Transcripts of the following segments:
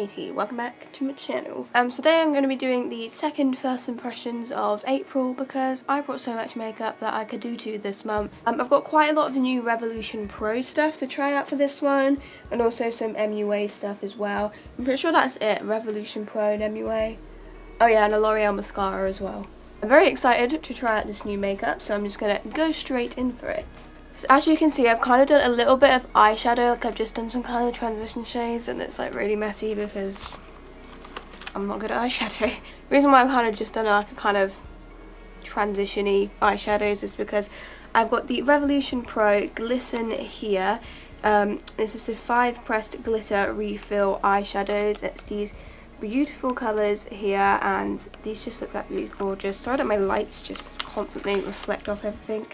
Katie, welcome back to my channel. So today I'm going to be doing the second first impressions of April because I brought so much makeup that I could do to this month. I've got quite a lot of the new Revolution Pro stuff to try out for this one, and also some MUA stuff as well. I'm pretty sure that's it, Revolution Pro and MUA. Oh yeah, and a L'Oreal mascara as well. I'm very excited to try out this new makeup, so I'm just going to go straight in for it. So as you can see, I've kind of done a little bit of eyeshadow, like I've just done some kind of transition shades, and it's like really messy because I'm not good at eyeshadow. The reason why I've kind of just done like a kind of transition-y eyeshadows is because I've got the Revolution Pro Glisten here. This is the 5 pressed glitter refill eyeshadows. It's these beautiful colours here, and these just look absolutely gorgeous. Sorry that my lights just constantly reflect off everything.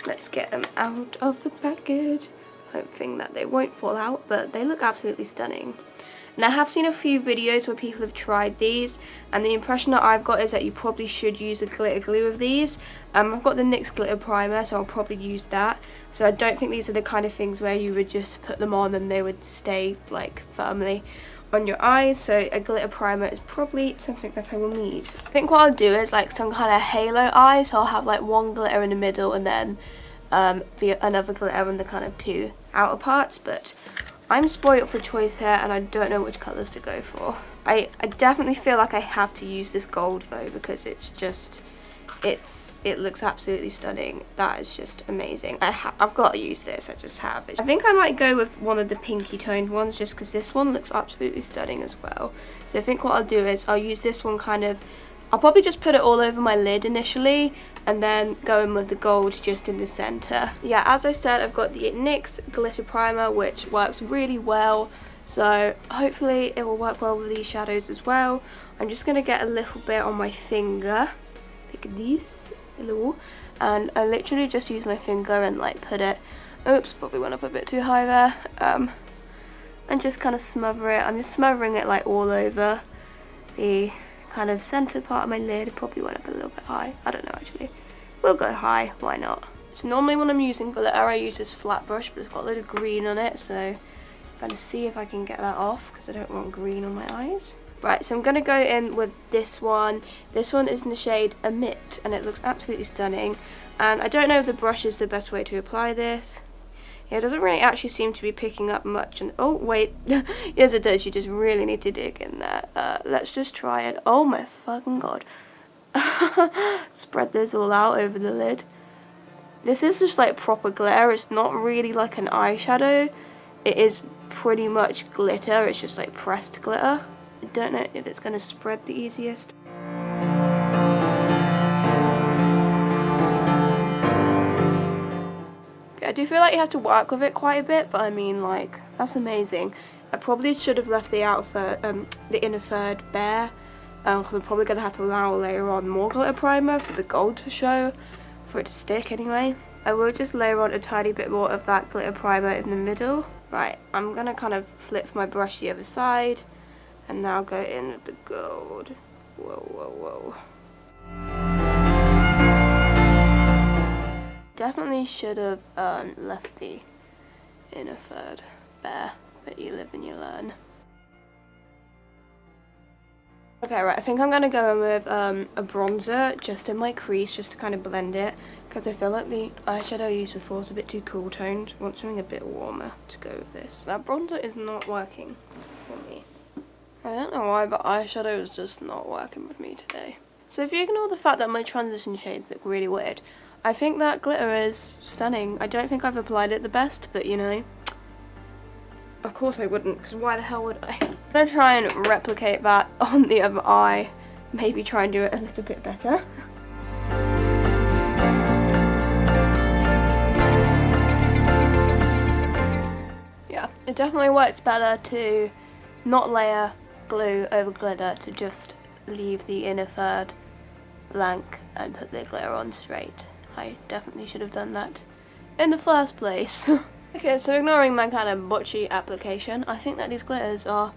Let's get them out of the package, hoping that they won't fall out, but they look absolutely stunning. And I have seen a few videos where people have tried these, and the impression that I've got is that you probably should use a glitter glue of these. I've got the NYX glitter primer, so I'll probably use that. So I don't think these are the kind of things where you would just put them on and they would stay like firmly on your eyes, so a glitter primer is probably something that I will need. I think what I'll do is like some kind of halo eye, so I'll have like one glitter in the middle and then another glitter on the kind of 2 outer parts, but I'm spoiled for choice here and I don't know which colours to go for. I definitely feel like I have to use this gold though, because it's just, it looks absolutely stunning. That is just amazing. I've got to use this, I just have. I think I might go with one of the pinky toned ones just because this one looks absolutely stunning as well. So I think what I'll do is I'll use this one kind of, I'll probably just put it all over my lid initially and then go in with the gold just in the centre. Yeah, as I said, I've got the NYX glitter primer, which works really well. So hopefully it will work well with these shadows as well. I'm just going to get a little bit on my finger. Like this, hello, and I literally just use my finger and like put it, oops, probably went up a bit too high there, and just kind of smother it. I'm just smothering it like all over the kind of centre part of my lid. It probably went up a little bit high, I don't know actually, we'll go high, why not. So normally when I'm using glitter I use this flat brush, but it's got a load of green on it, so I'm going to see if I can get that off because I don't want green on my eyes. Right, so I'm going to go in with this one. This one is in the shade Emit, and it looks absolutely stunning. And I don't know if the brush is the best way to apply this. Yeah, it doesn't really actually seem to be picking up much. And oh, wait. Yes, it does. You just really need to dig in there. Let's just try it. Oh, my fucking god. Spread this all out over the lid. This is just like proper glitter. It's not really like an eyeshadow. It is pretty much glitter. It's just like pressed glitter. I don't know if it's going to spread the easiest. Okay, I do feel like you have to work with it quite a bit, but I mean, like, that's amazing. I probably should have left the the inner third bare, because I'm probably going to have to allow layer on more glitter primer for the gold to show, for it to stick anyway. I will just layer on a tiny bit more of that glitter primer in the middle. Right, I'm going to kind of flip my brush the other side. And now go in with the gold. Whoa, whoa, whoa. Definitely should have left the inner third bare, but you live and you learn. Okay, right, I think I'm going to go in with a bronzer just in my crease, just to kind of blend it, because I feel like the eyeshadow I used before is a bit too cool toned. I want something a bit warmer to go with this. That bronzer is not working for me. I don't know why, but eyeshadow is just not working with me today. So if you ignore the fact that my transition shades look really weird, I think that glitter is stunning. I don't think I've applied it the best, but you know, of course I wouldn't, because why the hell would I? I'm going to try and replicate that on the other eye, maybe try and do it a little bit better. Yeah, it definitely works better to not layer glue over glitter, to just leave the inner third blank and put the glitter on straight. I definitely should have done that in the first place. Okay, so ignoring my kind of botchy application, I think that these glitters are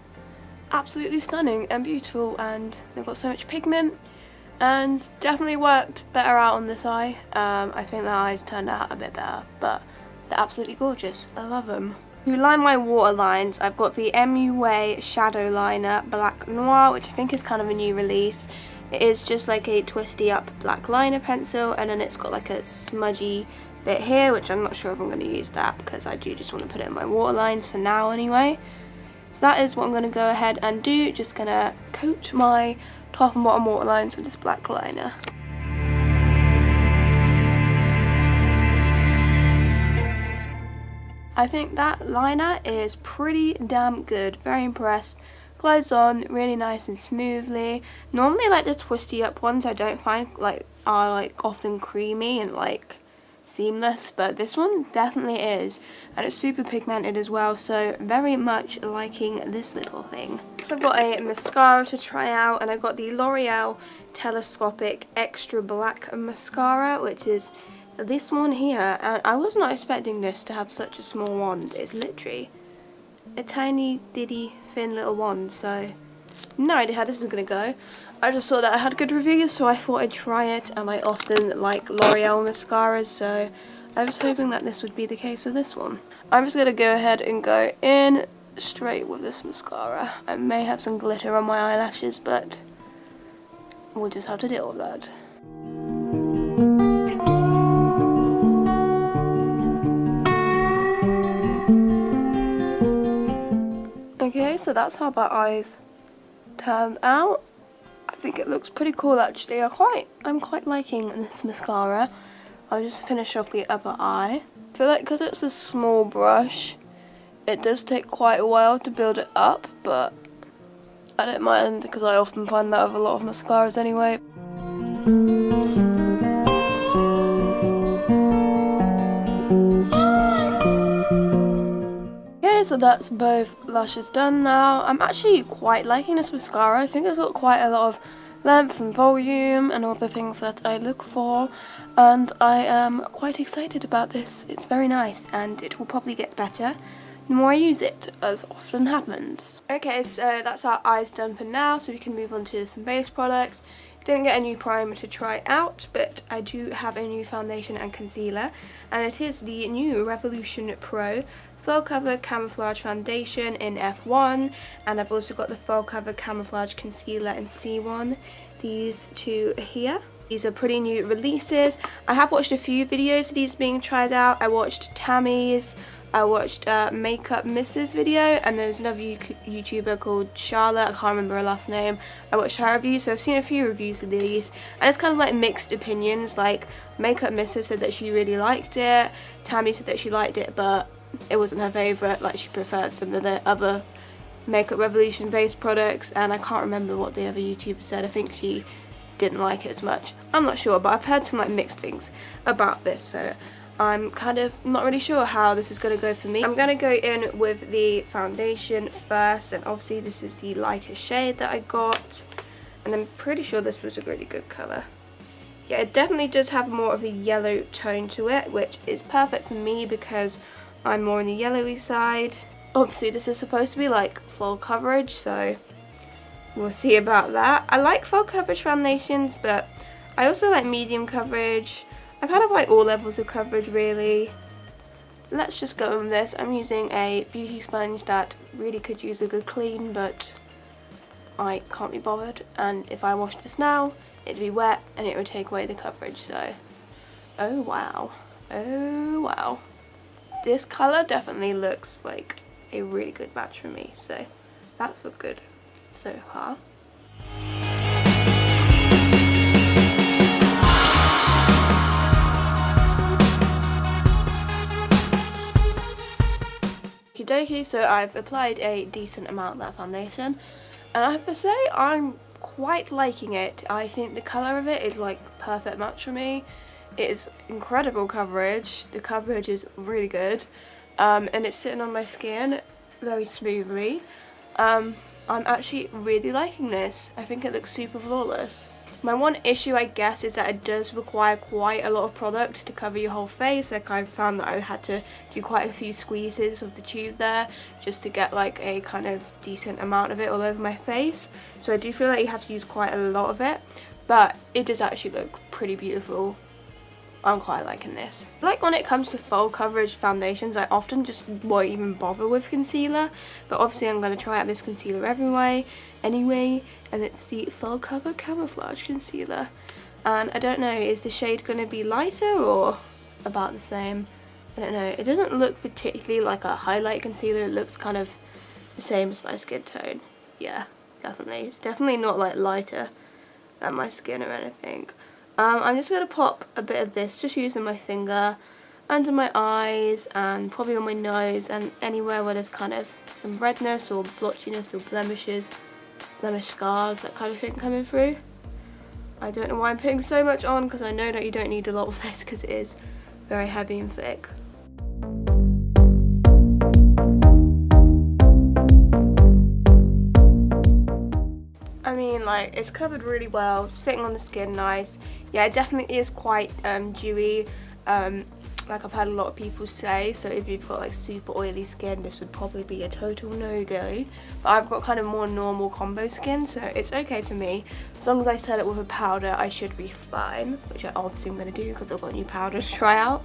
absolutely stunning and beautiful, and they've got so much pigment and definitely worked better out on this eye. I think the eyes turned out a bit better, but they're absolutely gorgeous. I love them. To line my waterlines, I've got the MUA Shadow Liner Black Noir, which I think is kind of a new release. It is just like a twisty up black liner pencil, and then it's got like a smudgy bit here, which I'm not sure if I'm going to use that because I do just want to put it in my waterlines for now anyway. So that is what I'm going to go ahead and do, just going to coat my top and bottom waterlines with this black liner. I think that liner is pretty damn good, very impressed. Glides on really nice and smoothly. Normally like the twisty up ones I don't find like are like often creamy and like seamless, but this one definitely is, and it's super pigmented as well, so very much liking this little thing. So I've got a mascara to try out, and I've got the L'Oreal Telescopic Extra Black Mascara, which is this one here, and I was not expecting this to have such a small wand. It's literally a tiny diddy thin little wand, so no idea how this is gonna go. I just saw that I had good reviews, so I thought I'd try it, and I often like L'Oreal mascaras, so I was hoping that this would be the case with this one. I'm just gonna go ahead and go in straight with this mascara. I may have some glitter on my eyelashes, but we'll just have to deal with that. Okay, so that's how that eye's turned out. I think it looks pretty cool actually. I'm quite liking this mascara. I'll just finish off the upper eye. I feel like because it's a small brush, it does take quite a while to build it up, but I don't mind because I often find that with a lot of mascaras anyway. So that's both lashes done now. I'm actually quite liking this mascara. I think it's got quite a lot of length and volume and all the things that I look for, and I am quite excited about this. It's very nice, and it will probably get better the more I use it, as often happens. Okay, so that's our eyes done for now, so we can move on to some base products. Didn't get a new primer to try out, but I do have a new foundation and concealer, and it is the new Revolution Pro Full Cover Camouflage Foundation in F1, and I've also got the Full Cover Camouflage Concealer in C1. These two here. These are pretty new releases. I have watched a few videos of these being tried out. I watched Tammy's, I watched Makeup Mrs. video, and there's another YouTuber called Charlotte, I can't remember her last name. I watched her review, so I've seen a few reviews of these, and it's kind of like mixed opinions. Like Makeup Mrs. said that she really liked it, Tammy said that she liked it, but it wasn't her favourite, like she preferred some of the other Makeup Revolution based products, and I can't remember what the other YouTuber said. I think she didn't like it as much. I'm not sure, but I've heard some like mixed things about this, so I'm kind of not really sure how this is going to go for me. I'm going to go in with the foundation first, and obviously this is the lightest shade that I got, and I'm pretty sure this was a really good colour. Yeah, it definitely does have more of a yellow tone to it, which is perfect for me because I'm more on the yellowy side. Obviously this is supposed to be like full coverage, so we'll see about that. I like full coverage foundations, but I also like medium coverage. I kind of like all levels of coverage really. Let's just go with this. I'm using a beauty sponge that really could use a good clean, but I can't be bothered, and if I washed this now it'd be wet and it would take away the coverage, so oh wow, oh wow. This colour definitely looks like a really good match for me, so that's looked good so far. Okie dokie, so I've applied a decent amount of that foundation, and I have to say I'm quite liking it. I think the colour of it is like perfect match for me. It is incredible coverage. The coverage is really good, and it's sitting on my skin very smoothly. I'm actually really liking this. I think it looks super flawless. My one issue, I guess, is that it does require quite a lot of product to cover your whole face. Like I found that I had to do quite a few squeezes of the tube there just to get like a kind of decent amount of it all over my face. So I do feel like you have to use quite a lot of it, but it does actually look pretty beautiful. I'm quite liking this. Like when it comes to full coverage foundations, I often just won't even bother with concealer, but obviously I'm going to try out this concealer anyway, and it's the Full Cover Camouflage Concealer. And I don't know, is the shade going to be lighter or about the same? I don't know. It doesn't look particularly like a highlight concealer. It looks kind of the same as my skin tone. Yeah, definitely. It's definitely not like lighter than my skin or anything. I'm just going to pop a bit of this, just using my finger, under my eyes and probably on my nose and anywhere where there's kind of some redness or blotchiness or blemishes, blemish scars, that kind of thing coming through. I don't know why I'm putting so much on, because I know that you don't need a lot of this because it is very heavy and thick. I mean, like, it's covered really well, sitting on the skin nice. Yeah, it definitely is quite dewy, like I've had a lot of people say, so if you've got like super oily skin, this would probably be a total no-go. But I've got kind of more normal combo skin, so it's okay for me. As long as I set it with a powder, I should be fine, which I obviously am going to do because I've got a new powder to try out.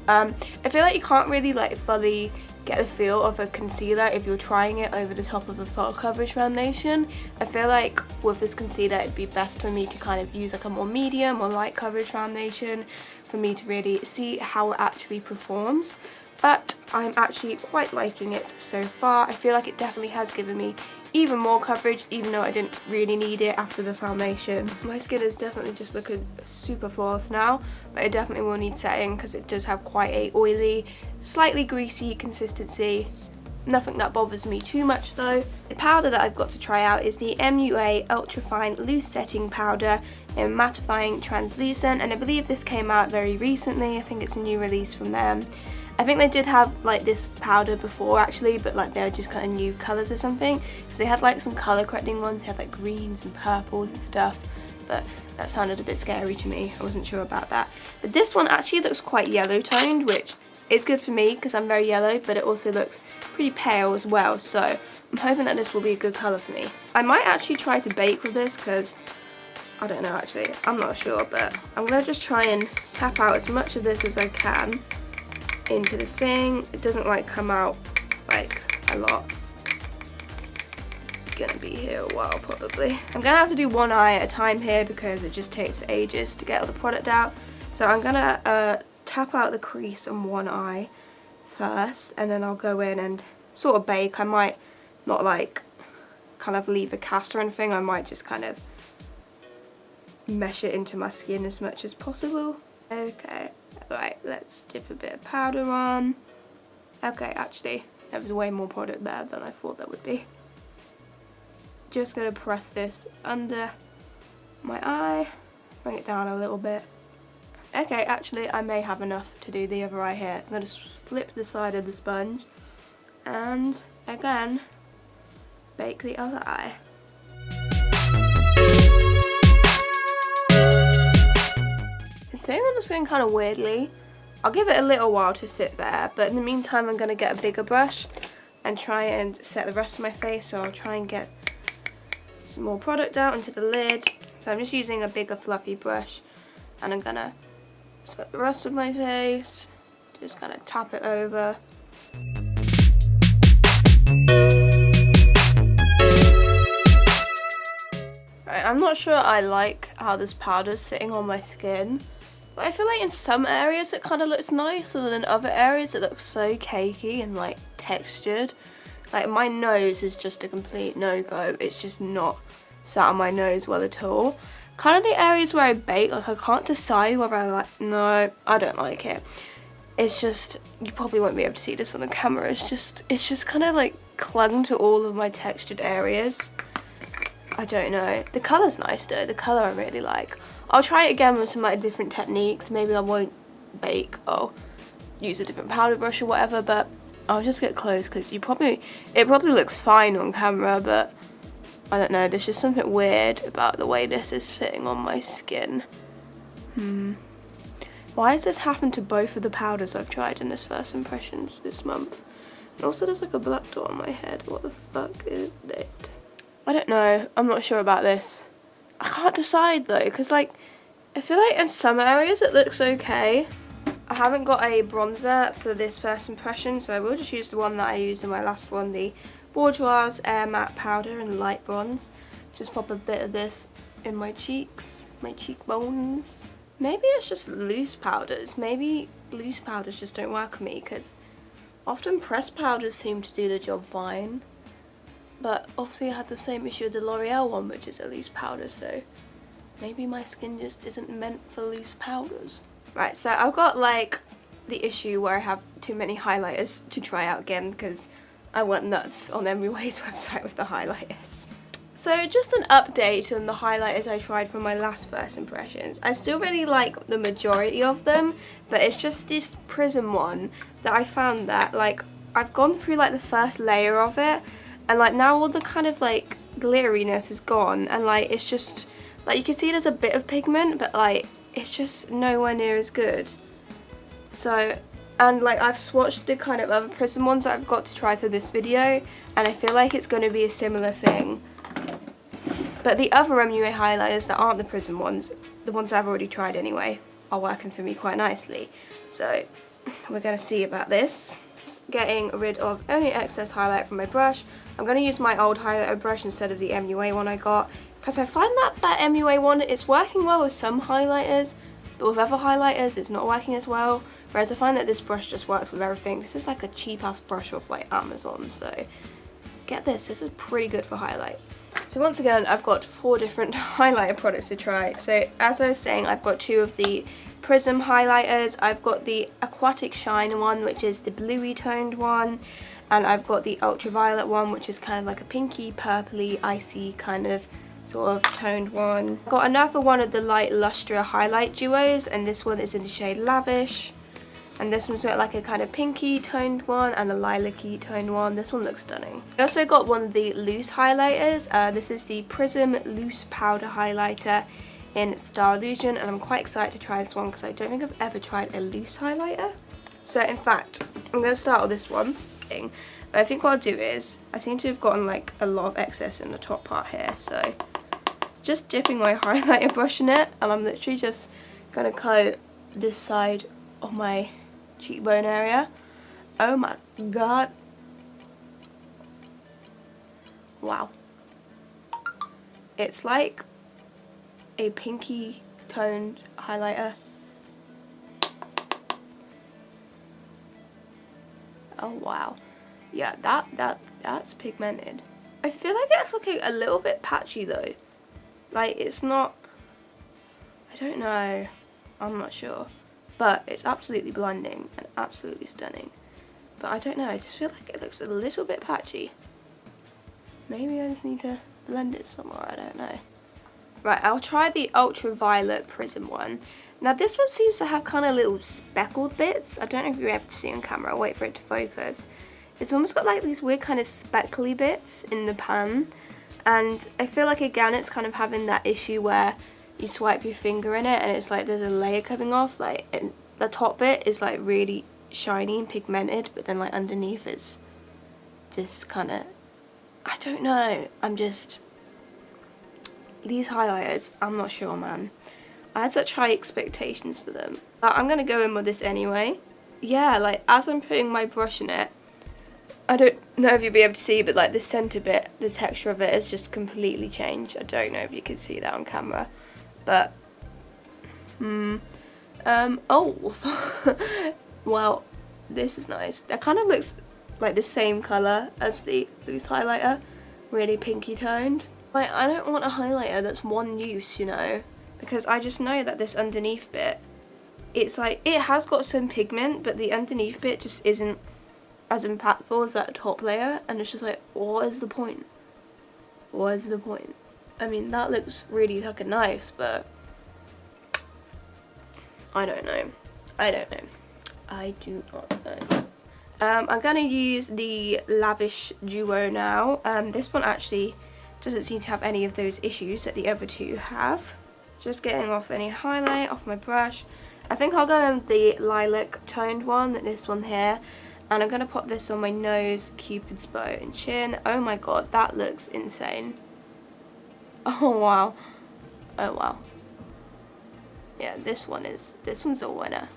I feel like you can't really like fully get the feel of a concealer if you're trying it over the top of a full coverage foundation. I feel like with this concealer it'd be best for me to kind of use like a more medium or light coverage foundation for me to really see how it actually performs. But I'm actually quite liking it so far. I feel like it definitely has given me even more coverage, even though I didn't really need it after the foundation. My skin is definitely just looking super flawless now, but it definitely will need setting because it does have quite a oily, slightly greasy consistency. Nothing that bothers me too much though. The powder that I've got to try out is the MUA Ultra Fine Loose Setting Powder in Mattifying Translucent, and I believe this came out very recently. I think it's a new release from them. I think they did have like this powder before actually, but like they're just kind of new colours or something. So they had like some colour correcting ones, they had like greens and purples and stuff, but that sounded a bit scary to me. I wasn't sure about that. But this one actually looks quite yellow toned, which is good for me because I'm very yellow, but it also looks pretty pale as well. So I'm hoping that this will be a good colour for me. I might actually try to bake with this because I don't know actually, I'm not sure, but I'm going to just try and tap out as much of this as I can into the thing. It doesn't like come out like a lot. It's gonna be here a while probably. I'm gonna have to do one eye at a time here because it just takes ages to get all the product out. So I'm gonna tap out the crease on one eye first, and then I'll go in and sort of bake. I might not like kind of leave a cast or anything. I might just kind of mesh it into my skin as much as possible. Okay. Right, let's dip a bit of powder on. Okay, actually, there was way more product there than I thought there would be. Just going to press this under my eye, bring it down a little bit. Okay, actually, I may have enough to do the other eye here. I'm going to flip the side of the sponge and, again, bake the other eye. It's sitting on the skin kind of weirdly. I'll give it a little while to sit there, but in the meantime I'm going to get a bigger brush and try and set the rest of my face. So I'll try and get some more product out into the lid. So I'm just using a bigger fluffy brush and I'm going to set the rest of my face, just kind of tap it over. Right, I'm not sure I like how this powder's sitting on my skin. I feel like in some areas it kind of looks nice, and then in other areas it looks so cakey and like textured. Like my nose is just a complete no-go. It's just not sat on my nose well at all. Kind of the areas where I bake, like I can't decide whether I like, no, I don't like it. It's just, you probably won't be able to see this on the camera, it's just kind of like clung to all of my textured areas. I don't know. The colour's nice though, the colour I really like. I'll try it again with some like different techniques. Maybe I won't bake or use a different powder brush or whatever, but I'll just get close because it probably looks fine on camera, but I don't know, there's just something weird about the way this is sitting on my skin. Why has this happened to both of the powders I've tried in this first impressions this month? And also there's like a black dot on my head. What the fuck is that? I don't know, I'm not sure about this. I can't decide though, because like I feel like in some areas it looks okay. I haven't got a bronzer for this first impression, so I will just use the one that I used in my last one, the Bourjois Air Matte Powder in Light Bronze. Just pop a bit of this in my cheeks, my cheekbones. Maybe it's just loose powders. Maybe loose powders just don't work for me, because often pressed powders seem to do the job fine. But obviously I had the same issue with the L'Oreal one, which is a loose powder, so maybe my skin just isn't meant for loose powders. Right, so I've got like the issue where I have too many highlighters to try out again because I went nuts on MUA's website with the highlighters. So just an update on the highlighters I tried from my last first impressions. I still really like the majority of them, but it's just this Prism one that I found that like I've gone through like the first layer of it, and like now all the kind of like glitteriness is gone, and like it's just like you can see there's a bit of pigment, but like it's just nowhere near as good. So, and like I've swatched the kind of other Prism ones that I've got to try for this video, and I feel like it's going to be a similar thing. But the other MUA highlighters that aren't the Prism ones, the ones I've already tried anyway, are working for me quite nicely. So we're going to see about this. Getting rid of any excess highlight from my brush. I'm going to use my old highlighter brush instead of the MUA one I got, because I find that MUA one is working well with some highlighters, but with other highlighters it's not working as well. Whereas I find that this brush just works with everything. This is like a cheap ass brush off like Amazon, so get this is pretty good for highlight. So once again, I've got 4 different highlighter products to try. So as I was saying, I've got 2 of the Prism highlighters. I've got the Aquatic Shine one, which is the bluey toned one, and I've got the Ultraviolet one, which is kind of like a pinky, purpley, icy kind of sort of toned one. I've got another one of the Light Lustra highlight duos, and this one is in the shade Lavish. And this one's got like a kind of pinky toned one and a lilac-y toned one. This one looks stunning. I also got one of the loose highlighters. This is the Prism Loose Powder Highlighter in Star Illusion, and I'm quite excited to try this one because I don't think I've ever tried a loose highlighter. So in fact, I'm going to start with this one. But I think what I'll do is, I seem to have gotten like a lot of excess in the top part here, so just dipping my highlighter brush in it, and I'm literally just going to coat this side of my cheekbone area. Oh my god. Wow. It's like a pinky toned highlighter. Oh wow. Yeah, that's pigmented. I feel like it's looking a little bit patchy though. Like it's not, I don't know, I'm not sure. But it's absolutely blinding and absolutely stunning. But I don't know, I just feel like it looks a little bit patchy. Maybe I just need to blend it somewhere, I don't know. Right, I'll try the Ultraviolet Prism one. Now this one seems to have kind of little speckled bits. I don't know if you're able to see on camera, I'll wait for it to focus. It's almost got like these weird kind of speckly bits in the pan. And I feel like again it's kind of having that issue where you swipe your finger in it and it's like there's a layer coming off, like the top bit is like really shiny and pigmented, but then like underneath it's just kind of, I don't know, these highlighters, I'm not sure, man. I had such high expectations for them, but I'm gonna go in with this anyway. Yeah, like as I'm putting my brush in it, I don't know if you'll be able to see, but like the center bit, the texture of it has just completely changed. I don't know if you can see that on camera. But, oh, well, this is nice. That kind of looks like the same colour as the loose highlighter, really pinky toned. Like, I don't want a highlighter that's one use, you know, because I just know that this underneath bit, it's like, it has got some pigment, but the underneath bit just isn't as impactful as that top layer, and it's just like, what is the point? What is the point? I mean, that looks really fucking nice, but I don't know. I don't know. I do not know. I'm going to use the Lavish Duo now. This one actually doesn't seem to have any of those issues that the other 2 have. Just getting off any highlight off my brush. I think I'll go in with the lilac toned one, this one here. And I'm going to pop this on my nose, cupid's bow and chin. Oh my god, that looks insane. Oh wow. Oh wow. Yeah, this one's a winner.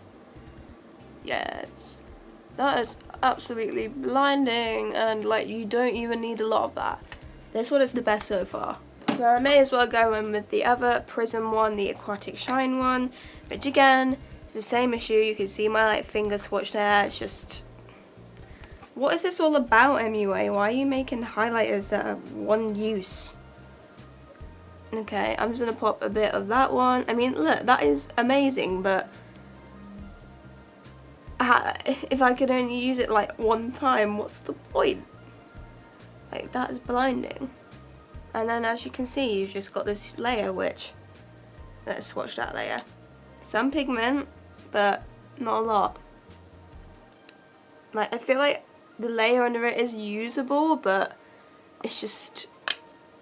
Yes. That is absolutely blinding, and like you don't even need a lot of that. This one is the best so far. Well, I may as well go in with the other Prism one, the Aquatic Shine one, which again, it's the same issue. You can see my like finger swatch there. It's just, what is this all about, MUA? Why are you making highlighters that are one use? Okay, I'm just gonna pop a bit of that one. I mean, look, that is amazing, but if I could only use it like one time, what's the point? Like, that is blinding. And then as you can see, you've just got this layer, which, let's swatch that layer. Some pigment, but not a lot. Like, I feel like the layer under it is usable, but it's just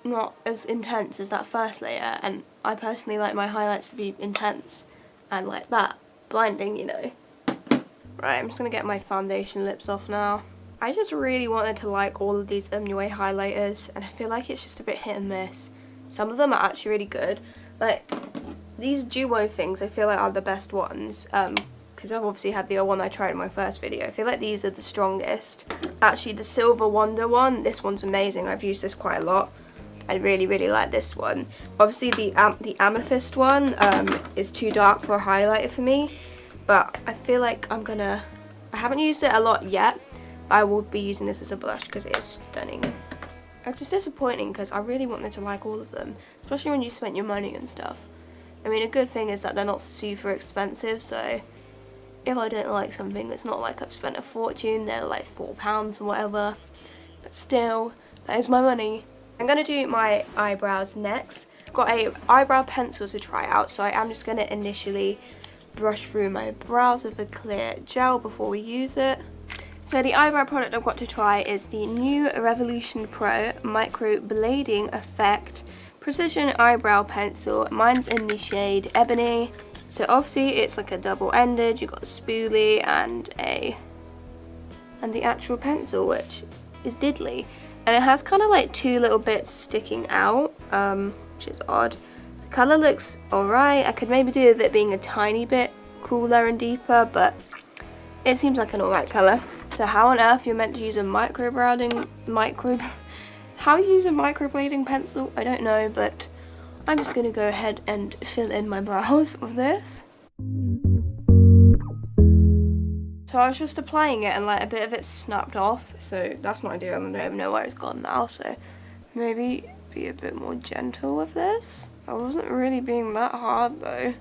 not as intense as that first layer. And I personally like my highlights to be intense and like that, blinding, you know. Right, I'm just gonna get my foundation lips off now. I just really wanted to like all of these MUA highlighters, and I feel like it's just a bit hit and miss. Some of them are actually really good. Like, these duo things I feel like are the best ones, because I've obviously had the other one I tried in my first video. I feel like these are the strongest. Actually, the Silver Wonder one, this one's amazing. I've used this quite a lot. I really, really like this one. Obviously, the Amethyst one is too dark for a highlighter for me, but I feel like I haven't used it a lot yet. I will be using this as a blush because it is stunning. It's just disappointing because I really wanted to like all of them, especially when you spent your money and stuff. I mean, a good thing is that they're not super expensive, so if I don't like something, it's not like I've spent a fortune. They're like £4 or whatever, but still, that is my money. I'm going to do my eyebrows next. I've got a eyebrow pencil to try out, so I am just going to initially brush through my brows with a clear gel before we use it. So the eyebrow product I've got to try is the new Revolution Pro Micro Blading Effect Precision Eyebrow Pencil. Mine's in the shade Ebony. So obviously it's like a double-ended. You've got a spoolie and the actual pencil, which is diddly. And it has kind of like two little bits sticking out, which is odd. The colour looks alright. I could maybe do with it being a tiny bit cooler and deeper, but it seems like an alright colour. So how on earth you're meant to use a microblading pencil, I don't know, but I'm just gonna go ahead and fill in my brows with this. So I was just applying it and like a bit of it snapped off, so that's not ideal. I don't even know where it's gone now, so maybe be a bit more gentle with this. I wasn't really being that hard though.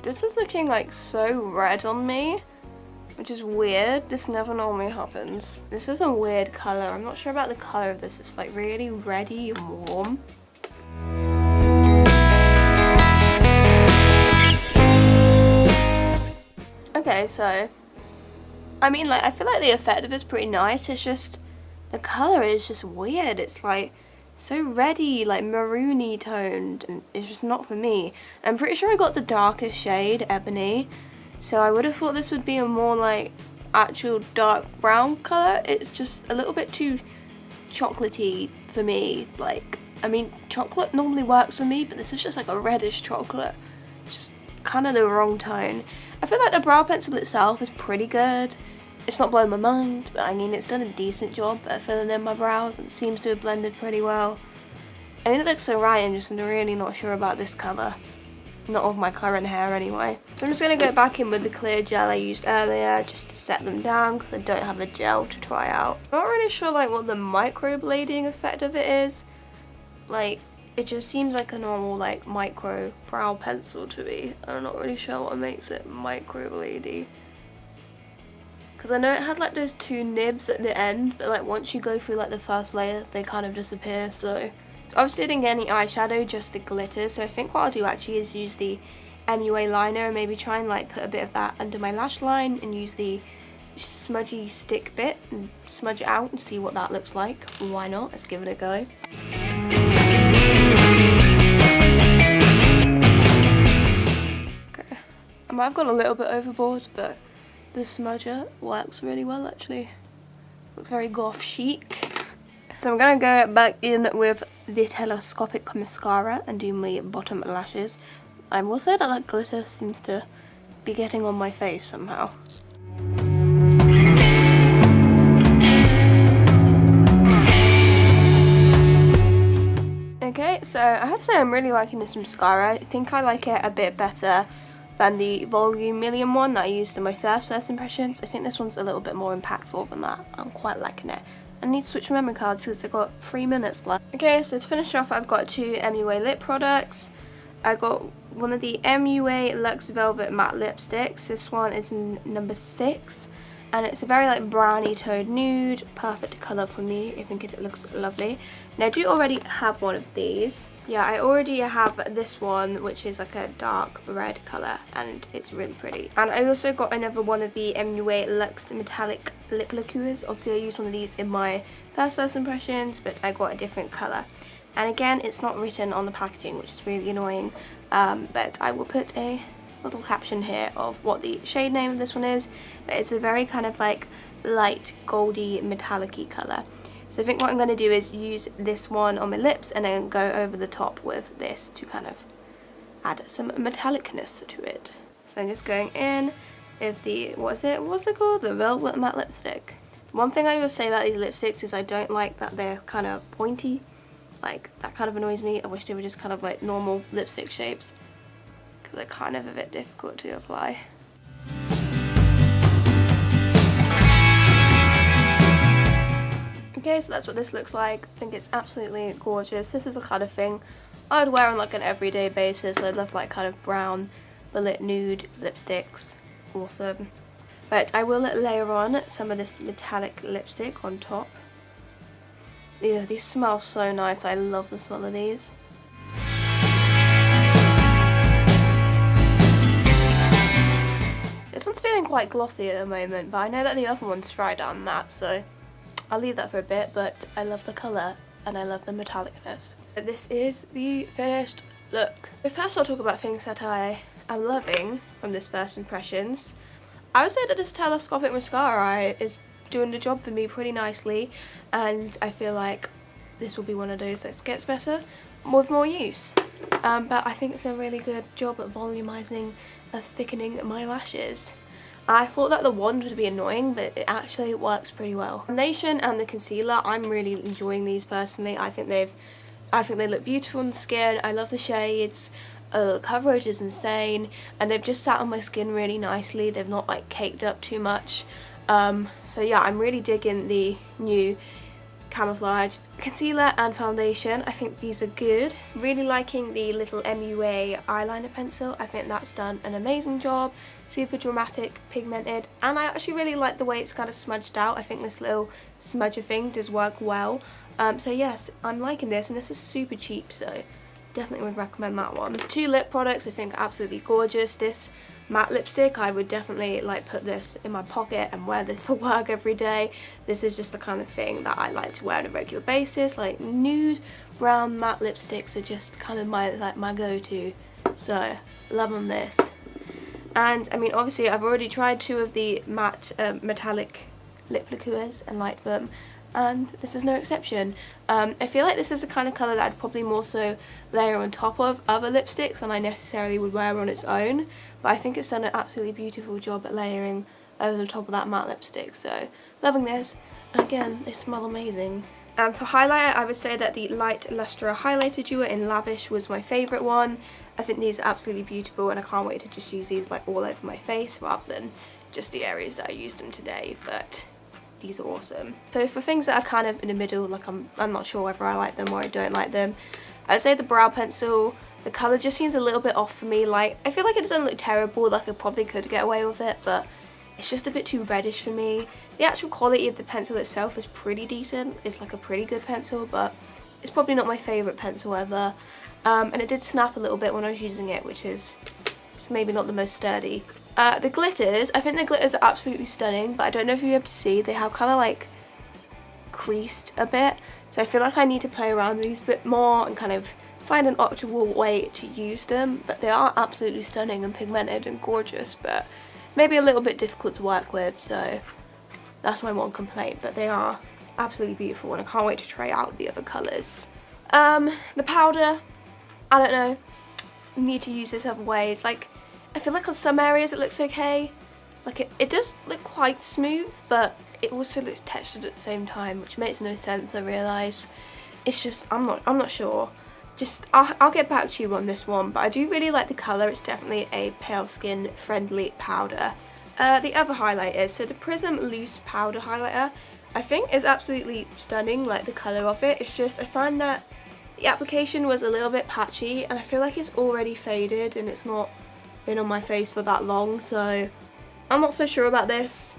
This is looking like so red on me, which is weird. This never normally happens. This is a weird colour. I'm not sure about the colour of this. It's like really reddy and warm. Okay, so I mean, like, I feel like the effect of it's pretty nice. It's just the colour is just weird. It's like so reddy, like maroony toned, and it's just not for me. I'm pretty sure I got the darkest shade, Ebony, so I would have thought this would be a more like actual dark brown colour. It's just a little bit too chocolatey for me. Like, I mean, chocolate normally works for me, but this is just like a reddish chocolate. It's just kind of the wrong tone. I feel like the brow pencil itself is pretty good. It's not blowing my mind, but I mean, it's done a decent job at filling in my brows and it seems to have blended pretty well. I mean, it looks alright. I'm just really not sure about this colour. Not of my current hair anyway. So I'm just going to go back in with the clear gel I used earlier just to set them down because I don't have a gel to try out. I'm not really sure like what the microblading effect of it is. Like, it just seems like a normal like micro brow pencil to me. I'm not really sure what makes it microblady. Because I know it had like those two nibs at the end, but like once you go through like the first layer, they kind of disappear. So obviously I didn't get any eyeshadow, just the glitter. So I think what I'll do actually is use the MUA liner and maybe try and like put a bit of that under my lash line and use the smudgy stick bit and smudge it out and see what that looks like. Why not? Let's give it a go. Okay, I might have gone a little bit overboard, but the smudger works really well actually. Looks very goth chic. So I'm going to go back in with the telescopic mascara and do my bottom lashes. I will say that that glitter seems to be getting on my face somehow. Okay, so I have to say I'm really liking this mascara. I think I like it a bit better than the Volume Million one that I used in my first impressions. I think this one's a little bit more impactful than that. I'm quite liking it. I need to switch memory cards because I've got 3 minutes left. Okay, so to finish off, I've got 2 MUA lip products. I got one of the MUA Luxe Velvet Matte Lipsticks. This one is number 6. And it's a very like browny toned nude, perfect colour for me. I think it looks lovely. Now I do already have one of these. Yeah, I already have this one, which is like a dark red colour, and it's really pretty. And I also got another one of the MUA Luxe Metallic Lip Liqueurs. Obviously I used one of these in my first impressions, but I got a different colour. And again, it's not written on the packaging, which is really annoying, but I will put a little caption here of what the shade name of this one is, but it's a very kind of like light goldy metallic-y colour. So I think what I'm going to do is use this one on my lips and then go over the top with this to kind of add some metallicness to it. So I'm just going in with the, what's it called? The Velvet Matte Lipstick. One thing I will say about these lipsticks is I don't like that they're kind of pointy. Like, that kind of annoys me. I wish they were just kind of like normal lipstick shapes, because they're kind of a bit difficult to apply. Okay, so that's what this looks like. I think it's absolutely gorgeous. This is the kind of thing I would wear on like an everyday basis. I love like kind of brown, lit nude lipsticks. Awesome. But I will layer on some of this metallic lipstick on top. Yeah, these smell so nice. I love the smell of these. This one's feeling quite glossy at the moment, but I know that the other one's dried down matte, so I'll leave that for a bit, but I love the colour and I love the metallicness. But this is the finished look. So first I'll talk about things that I am loving from this first impressions. I would say that this telescopic mascara is doing the job for me pretty nicely, and I feel like this will be one of those that gets better with more use. But I think it's a really good job at volumizing and thickening my lashes. I thought that the wand would be annoying, but it actually works pretty well. Foundation and the concealer, I'm really enjoying these personally. I think they look beautiful on the skin. I love the shades. Coverage is insane, and they've just sat on my skin really nicely. They've not like caked up too much. So yeah, I'm really digging the new camouflage concealer and foundation. I think these are good. Really liking the little MUA eyeliner pencil. I think that's done an amazing job. Super dramatic, pigmented, and I actually really like the way it's kind of smudged out. I think this little smudger thing does work well. So yes, I'm liking this, and this is super cheap, so definitely would recommend that one. 2 lip products I think are absolutely gorgeous. This matte lipstick, I would definitely like put this in my pocket and wear this for work every day. This is just the kind of thing that I like to wear on a regular basis. Like nude brown matte lipsticks are just kind of my go-to. So loving this. And I mean, obviously I've already tried 2 of the matte metallic lip liqueurs and liked them, and this is no exception. I feel like this is the kind of colour that I'd probably more so layer on top of other lipsticks than I necessarily would wear on its own, but I think it's done an absolutely beautiful job at layering over the top of that matte lipstick, so loving this. And again, they smell amazing. And for highlighter, I would say that the Light Lustre Highlighter Duo in Lavish was my favourite one. I think these are absolutely beautiful, and I can't wait to just use these like all over my face rather than just the areas that I used them today, but these are awesome. So for things that are kind of in the middle, like I'm not sure whether I like them or I don't like them, I'd say the brow pencil, the colour just seems a little bit off for me. Like, I feel like it doesn't look terrible, like I probably could get away with it, but it's just a bit too reddish for me. The actual quality of the pencil itself is pretty decent. It's like a pretty good pencil, but it's probably not my favourite pencil ever. And it did snap a little bit when I was using it, which is it's maybe not the most sturdy. The glitters, I think the glitters are absolutely stunning, but I don't know if you're able to see, they have kind of like creased a bit. So I feel like I need to play around with these a bit more and kind of find an optimal way to use them. But they are absolutely stunning and pigmented and gorgeous, but maybe a little bit difficult to work with, so that's my one complaint. But they are absolutely beautiful, and I can't wait to try out the other colours. The powder, I don't know, need to use this other ways. Like, I feel like on some areas it looks okay. Like, it does look quite smooth, but it also looks textured at the same time, which makes no sense, I realise. It's just, I'm not sure. Just, I'll get back to you on this one, but I do really like the colour. It's definitely a pale skin friendly powder. The other highlighters, so the Prism Loose Powder Highlighter, I think is absolutely stunning, like the colour of it. It's just, I find that the application was a little bit patchy, and I feel like it's already faded and it's not been on my face for that long, so I'm not so sure about this.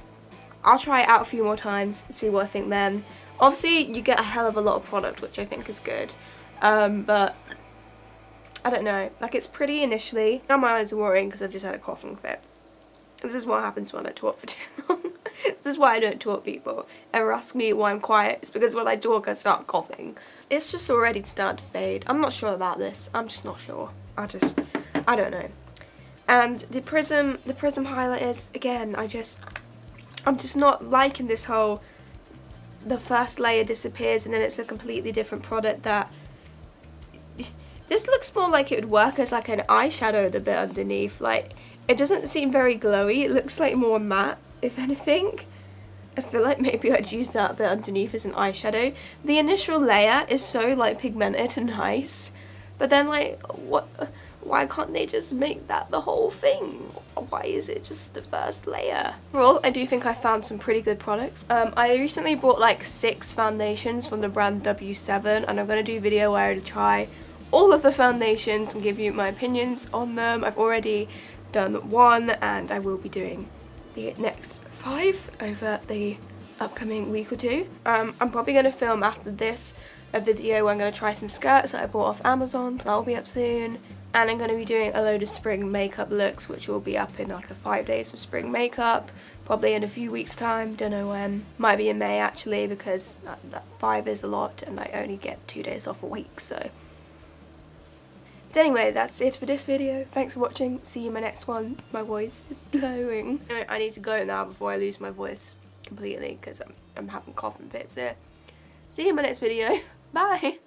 I'll try it out a few more times, see what I think then. Obviously, you get a hell of a lot of product, which I think is good. But I don't know, like it's pretty initially. Now my eyes are watering because I've just had a coughing fit. This is what happens when I talk for too long. This is why I don't talk, people. Ever ask me why I'm quiet? It's because when I talk I start coughing. It's just already started to fade. I'm not sure about this. I'm just not sure. I don't know. And the Prism highlighters, again, I'm just not liking this whole, the first layer disappears and then it's a completely different product. That this looks more like it would work as like an eyeshadow, the bit underneath. Like, it doesn't seem very glowy. It looks like more matte, if anything. I feel like maybe I'd use that bit underneath as an eyeshadow. The initial layer is so like pigmented and nice, but then like, why can't they just make that the whole thing? Why is it just the first layer? Overall, I do think I found some pretty good products. I recently bought like 6 foundations from the brand W7, and I'm going to do a video where I try all of the foundations and give you my opinions on them. I've already done 1, and I will be doing the next 5 over the upcoming week or 2. I'm probably going to film after this a video where I'm going to try some skirts that I bought off Amazon, so that'll be up soon. And I'm going to be doing a load of spring makeup looks, which will be up in like a 5 days of spring makeup, probably in a few weeks time, don't know when. Might be in May actually, because that 5 is a lot and I only get 2 days off a week, so. But anyway, that's it for this video. Thanks for watching. See you in my next one. My voice is blowing. Anyway, I need to go now before I lose my voice completely, because I'm having coughing fits here. See you in my next video. Bye!